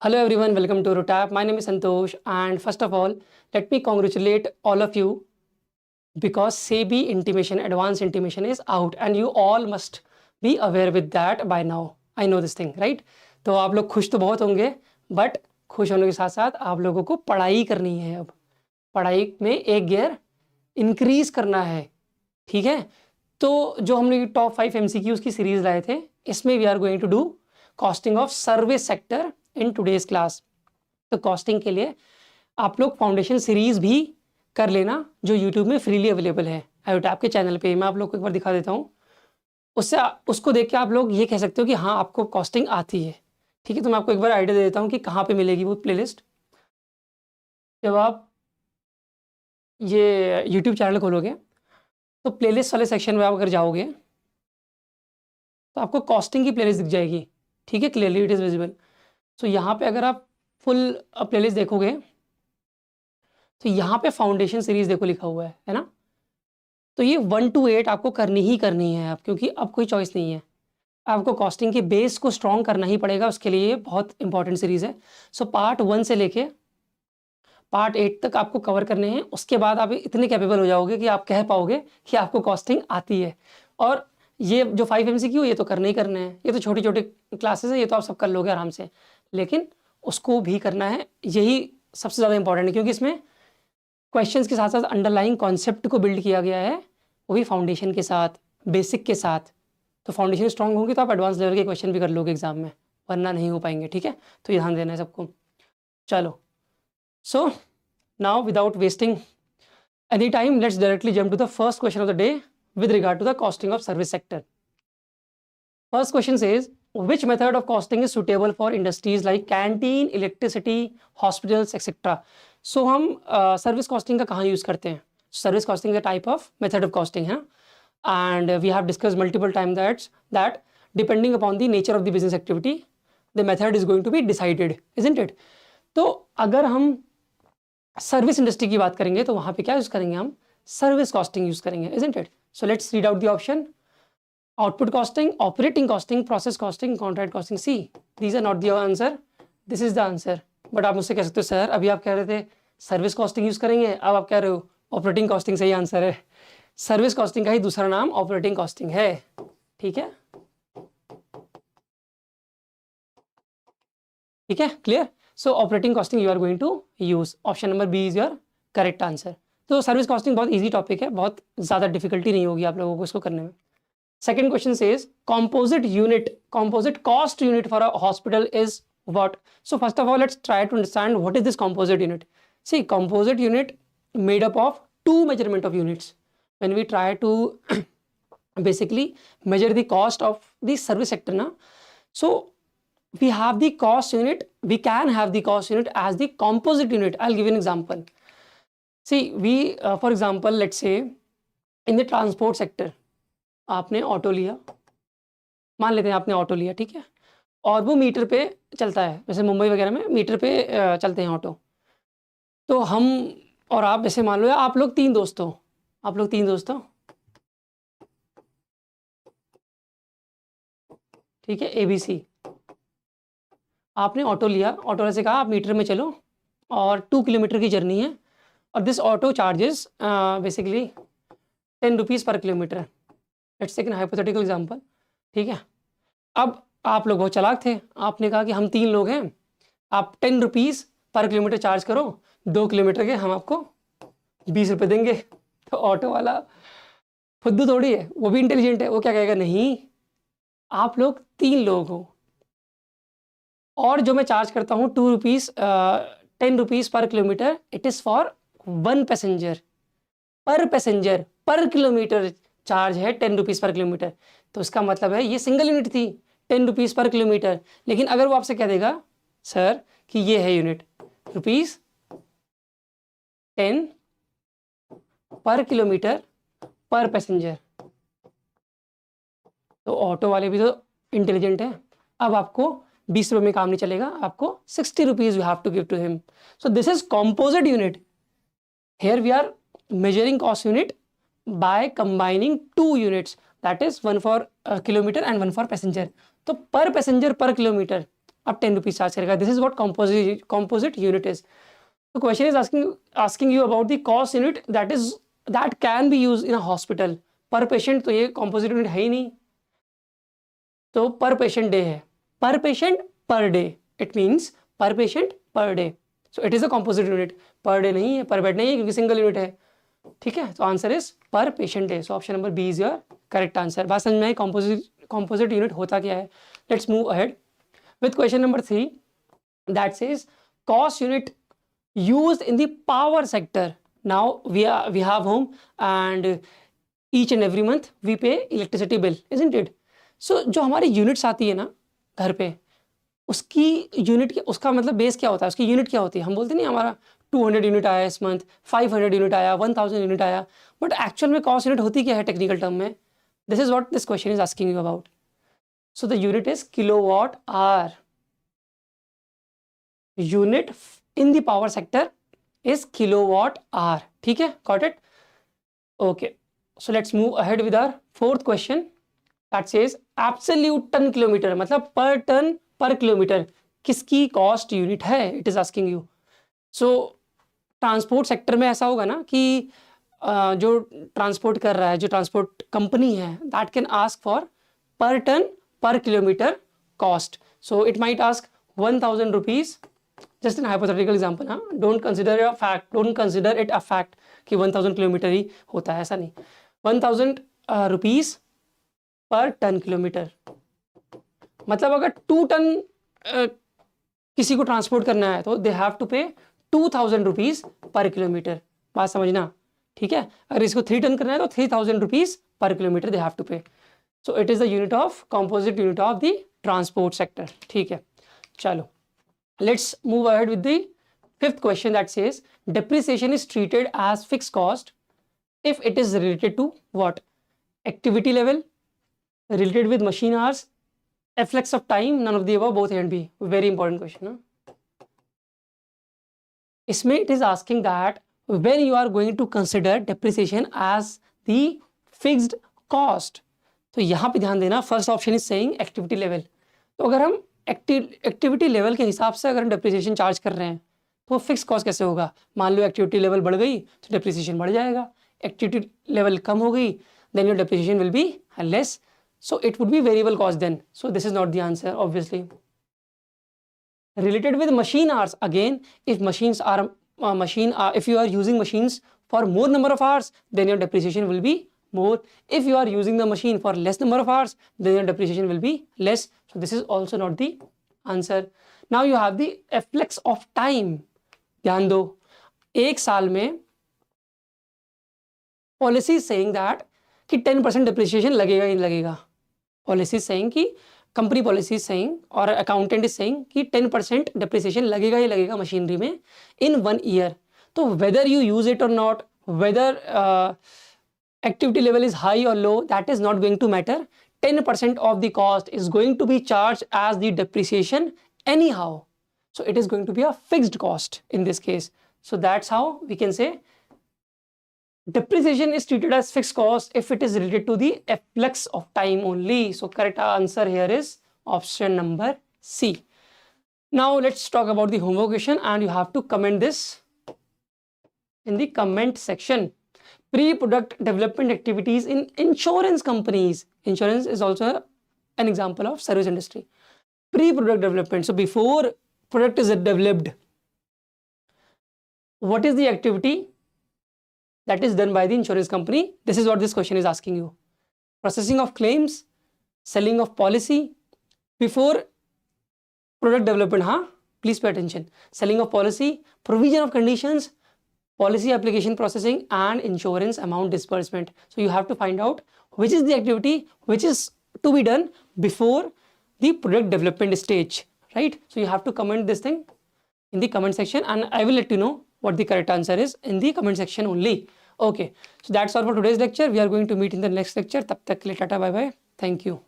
Hello everyone, welcome to Rotap. My name is Santosh, and first of all, let me congratulate all of you because SEBI intimation, advance intimation is out, and you all must be aware with that by now. I know this thing, right? तो आप लोग खुश तो बहुत होंगे, but खुश होने के साथ साथ आप लोगों को पढ़ाई करनी है। अब पढ़ाई में एक गियर इंक्रीज करना है, ठीक है? तो जो हमने टॉप 5 MCQs की सीरीज लाए थे, इसमें we are going to do costing of service sector in today's class. तो कॉस्टिंग के लिए आप लोग फाउंडेशन सीरीज भी कर लेना, जो यूट्यूब में फ्रीली अवेलेबल है आयोटैप के चैनल पे। मैं आप लोग को एक बार दिखा देता हूँ, उससे उसको देख के आप लोग ये कह सकते हो कि हाँ आपको कॉस्टिंग आती है, ठीक है? तो मैं आपको एक बार आइडिया दे देता हूँ कि कहाँ पे मिलेगी वो प्लेलिस्ट। जब आप ये यूट्यूब चैनल खोलोगे तो प्लेलिस्ट वाले सेक्शन में आप अगर जाओगे तो आपको कॉस्टिंग की प्लेलिस्ट दिख जाएगी, ठीक है? Clearly it is visible. So यहाँ पे अगर आप फुल प्लेलिस्ट देखोगे तो यहाँ पे फाउंडेशन सीरीज देखो लिखा हुआ है ना? तो ये 1 to 8 आपको करनी ही करनी है अब, क्योंकि अब कोई चॉइस नहीं है। आपको कॉस्टिंग के बेस को स्ट्रॉन्ग करना ही पड़ेगा, उसके लिए ये बहुत इंपॉर्टेंट सीरीज है। सो पार्ट 1 से लेके पार्ट 8 तक आपको कवर करने हैं। उसके बाद आप इतने कैपेबल हो जाओगे कि आप कह पाओगे कि आपको कॉस्टिंग आती है। और ये जो 5 MCQ ये तो करने ही करने हैं, ये तो छोटी छोटी क्लासेस है, ये तो आप सब कर लोगे आराम से, लेकिन उसको भी करना है। यही सबसे ज़्यादा इंपॉर्टेंट है, क्योंकि इसमें क्वेश्चंस के साथ साथ अंडरलाइंग कॉन्सेप्ट को बिल्ड किया गया है, वो भी फाउंडेशन के साथ, बेसिक के साथ। तो फाउंडेशन स्ट्रांग होगी तो आप एडवांस लेवल के क्वेश्चन भी कर लोगे एग्जाम में, वरना नहीं हो पाएंगे, ठीक है? तो ये ध्यान देना है सबको। चलो, so now without wasting any time, let's directly jump to the first question of the day with regard to the costing of service sector. First question says, which method of costing is suitable for industries like canteen, electricity, hospitals, etc. So हम service costing का कहाँ use करते हैं? Service costing is a type of method of costing है, and we have discussed multiple times that depending upon the nature of the business activity, the method is going to be decided, isn't it? तो अगर हम service industry की बात करेंगे तो वहाँ पे क्या यूज़ करेंगे? हम सर्विस कॉस्टिंग यूज़ करेंगे, isn't it? So let's read out the option. Output costing, operating costing, process costing, contract costing. See, these are not the answer. This is the answer. But आप मुझसे कह सकते हो sir, अभी आप कह रहे थे सर्विस कॉस्टिंग यूज़ करेंगे, अब आप कह रहे हो ऑपरेटिंग कॉस्टिंग। सही आंसर है। सर्विस कॉस्टिंग का ही दूसरा नाम ऑपरेटिंग कॉस्टिंग है, ठीक है? ठीक है, clear? So operating costing you are going to use. Option number B is your correct answer. तो सर्विस कॉस्टिंग बहुत इजी टॉपिक है, बहुत ज़्यादा डिफिकल्टी नहीं होगी आप लोगों को इसको करने में। Second question says composite unit, composite cost unit for a hospital is what? So first of all, let's try to understand what is this composite unit. See, composite unit made up of two measurement of units. When we try to basically measure the cost of the service sector na, so we have the cost unit, we can have the cost unit as the composite unit. I'll give you an example. See, we for example, let's say in the transport sector, आपने auto लिया, मान लेते हैं आपने auto लिया, ठीक है? और वो मीटर पे चलता है, जैसे मुंबई वगैरह में मीटर पे चलते हैं ऑटो। तो हम और आप, जैसे मान लो आप लोग तीन दोस्त हो, आप लोग तीन दोस्त हो, ठीक है? ABC। आपने ऑटो लिया, ऑटो वाले से कहा आप मीटर में चलो और 2 किलोमीटर की जर्नी है, और this auto charges basically 10 rupees per kilometre. Let's take an hypothetical example, ठीक है? अब आप लोग बहुत चालाक थे, आपने कहा कि हम 3 लोग हैं, आप 10 रुपीज़ पर किलोमीटर चार्ज करो, 2 किलोमीटर के हम आपको 20 रुपये देंगे। तो ऑटो वाला फुद्दू थोड़ी है, वो भी इंटेलिजेंट है, वो क्या कहेगा? नहीं, आप लोग 3 लोग हो और जो मैं चार्ज करता हूँ 2 rupees 10 rupees per kilometre, it is for 1 passenger. पर पैसेंजर पर किलोमीटर चार्ज है 10 रुपीज़ पर किलोमीटर। तो इसका मतलब है ये सिंगल यूनिट थी 10 रुपीज़ पर किलोमीटर। लेकिन अगर वो आपसे कह देगा सर कि ये है यूनिट रुपीज़ 10 पर किलोमीटर पर पैसेंजर, तो ऑटो वाले भी तो इंटेलिजेंट है। अब आपको 20 रुपये में काम नहीं चलेगा, आपको 60 rupees you have to give to him. So this is composite unit. Here we are measuring cost unit by combining two units, that is one for kilometer and one for passenger. तो per passenger per kilometer अब 10 rupees charge करेगा. This is what composite unit is. The question is asking you about the cost unit that can be used in a hospital. पर patient तो ये composite unit है ही नहीं, तो पर patient day है. Per patient per day, it means per patient per day. So it is a composite unit. Per day नहीं है, पर बेड नहीं है, क्योंकि सिंगल यूनिट है. ठीक है, तो answer is per patient day. So option number B is your correct answer. बात समझ में आई composite unit होता क्या है. Let's move ahead with question number 3 that says cost unit used in the power sector. Now we have home and each and every month we pay electricity bill, isn't it? So जो हमारी units आती है ना घर पे, उसकी unit उसका मतलब बेस क्या होता है, उसकी यूनिट क्या होती है. हम बोलते नहीं हमारा 200 यूनिट आया इस मंथ, 500 यूनिट आया, 1000 यूनिट आया, बट एक्चुअल में कॉस्ट यूनिट होती क्या है टेक्निकल टर्म में. This is what this question is asking you about. So the unit is kilowatt hour. Unit in the power sector is kilowatt hour. ठीक है, got it? Okay. So let's move ahead with our fourth question. That says absolute ton kilometer. मतलब per ton per kilometer किसकी cost unit है? It is asking you. So transport sector में ऐसा होगा ना कि जो ट्रांसपोर्ट कर रहा है, जो ट्रांसपोर्ट कंपनी है, that can ask for per ton per kilometer cost. So it might ask 1000 rupees, just an hypothetical example. Don't consider it a fact कि 1000 किलोमीटर ही होता है, ऐसा नहीं. 1000 रुपीज पर टन किलोमीटर, मतलब अगर 2 टन किसी को ट्रांसपोर्ट करना है तो दे हैव टू पे 2000 रुपीज पर किलोमीटर. बात समझना, ठीक है. अगर इसको 3 टन करना है तो 3000 rupees per kilometre they have to pay. So it is the unit of composite unit of the transport sector. ठीक है, चलो let's move ahead with the fifth question that says depreciation is treated as fixed cost if it is related to what? Activity level, related with machine hours, effects of time, none of the above, both A and B. Very important question. इसमें it is asking that when you are going to consider depreciation as the fixed cost. तो यहाँ पे ध्यान देना, first option is saying activity level. तो अगर हम activity level के हिसाब से अगर हम डेप्रिसिएशन चार्ज कर रहे हैं तो फिक्स कॉस्ट कैसे होगा. मान लो एक्टिविटी लेवल बढ़ गई तो डेप्रिसिएशन बढ़ जाएगा, एक्टिविटी लेवल कम हो गई then your depreciation will be less. So it would be variable cost then. So this is not the answer obviously. Related with machine hours, again if if you are using machines for more number of hours then your depreciation will be more. If you are using the machine for less number of hours then your depreciation will be less. So this is also not the answer. Now you have the effects of time. ध्यान दो, एक साल में policy saying that कि 10% depreciation लगेगा ही लगेगा. Policy saying कि company policy saying और अकाउंटेंट इज saying कि 10% depreciation लगेगा ही लगेगा मशीनरी में in 1 year. तो whether you use it or not, whether activity level is high or low, that is not going to matter. 10% of the cost is going to be charged as the depreciation anyhow. So it is going to be a fixed cost in this case. So that's how we can say depreciation is treated as fixed cost if it is related to the effects of time only. So correct answer here is option number C. Now let's talk about the homework question and you have to comment this in the comment section. Pre-product development activities in insurance companies. Insurance is also an example of service industry. Pre-product development. So before product is developed, what is the activity that is done by the insurance company? This is what this question is asking you. Processing of claims, selling of policy. Before product development, please pay attention. Selling of policy, provision of conditions, policy application processing and insurance amount disbursement. So you have to find out which is the activity which is to be done before the product development stage, right? So you have to comment this thing in the comment section and I will let you know what the correct answer is in the comment section only. Okay, so that's all for today's lecture. We are going to meet in the next lecture. Tab tak ke liye tata bye bye. Thank you.